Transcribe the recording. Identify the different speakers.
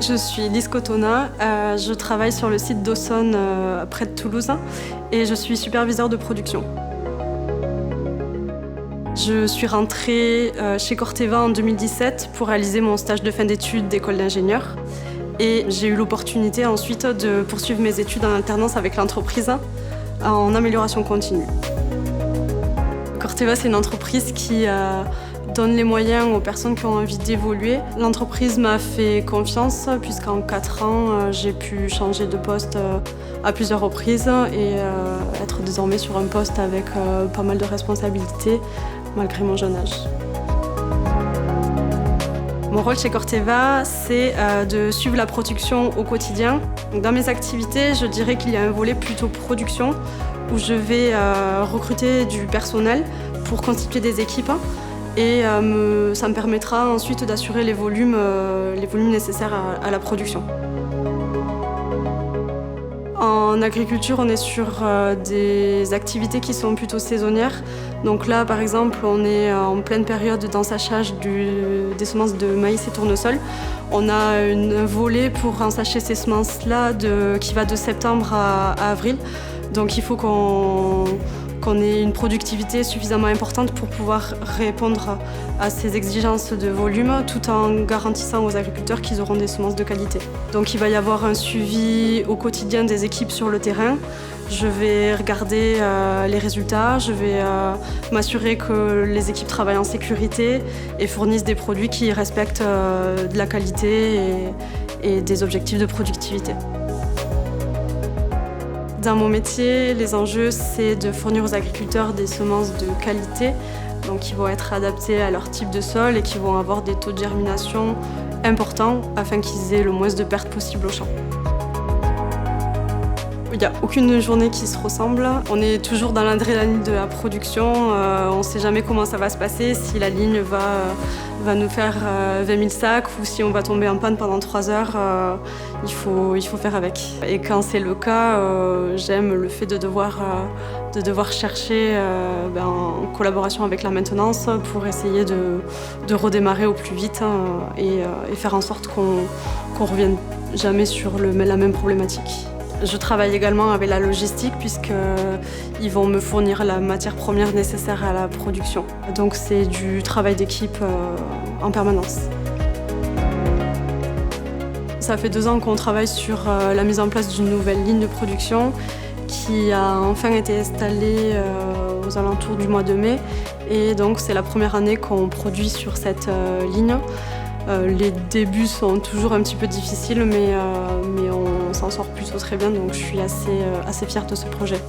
Speaker 1: Je suis Lise Cotona, je travaille sur le site d'Aussonne près de Toulouse et je suis superviseure de production. Je suis rentrée chez Corteva en 2017 pour réaliser mon stage de fin d'études d'école d'ingénieur et j'ai eu l'opportunité ensuite de poursuivre mes études en alternance avec l'entreprise en amélioration continue. Corteva, c'est une entreprise qui donne les moyens aux personnes qui ont envie d'évoluer. L'entreprise m'a fait confiance puisqu'en 4 ans, j'ai pu changer de poste à plusieurs reprises et être désormais sur un poste avec pas mal de responsabilités malgré mon jeune âge. Mon rôle chez Corteva, c'est de suivre la production au quotidien. Donc, dans mes activités, je dirais qu'il y a un volet plutôt production où je vais recruter du personnel pour constituer des équipes. Et ça me permettra ensuite d'assurer les volumes nécessaires à la production. En agriculture, on est sur des activités qui sont plutôt saisonnières. Donc là, par exemple, on est en pleine période d'ensachage des semences de maïs et tournesol. On a un volet pour ensacher ces semences-là qui va de septembre à avril. Donc il faut qu'on ait une productivité suffisamment importante pour pouvoir répondre à ces exigences de volume tout en garantissant aux agriculteurs qu'ils auront des semences de qualité. Donc il va y avoir un suivi au quotidien des équipes sur le terrain. Je vais regarder les résultats, je vais m'assurer que les équipes travaillent en sécurité et fournissent des produits qui respectent de la qualité et des objectifs de productivité. Dans mon métier, les enjeux, c'est de fournir aux agriculteurs des semences de qualité, donc qui vont être adaptées à leur type de sol et qui vont avoir des taux de germination importants afin qu'ils aient le moins de pertes possible au champ. Il n'y a aucune journée qui se ressemble. On est toujours dans l'adrénaline de la production. On ne sait jamais comment ça va se passer, si la ligne va nous faire 20 000 sacs ou si on va tomber en panne pendant 3 heures. Il faut faire avec. Et quand c'est le cas, j'aime le fait de devoir chercher en collaboration avec la maintenance pour essayer de redémarrer au plus vite et faire en sorte qu'on ne revienne jamais sur la même problématique. Je travaille également avec la logistique puisqu'ils vont me fournir la matière première nécessaire à la production. Donc c'est du travail d'équipe en permanence. Ça fait 2 ans qu'on travaille sur la mise en place d'une nouvelle ligne de production qui a enfin été installée aux alentours du mois de mai. Et donc c'est la première année qu'on produit sur cette ligne. Les débuts sont toujours un petit peu difficiles, mais on s'en sort plutôt très bien, donc je suis assez fière de ce projet.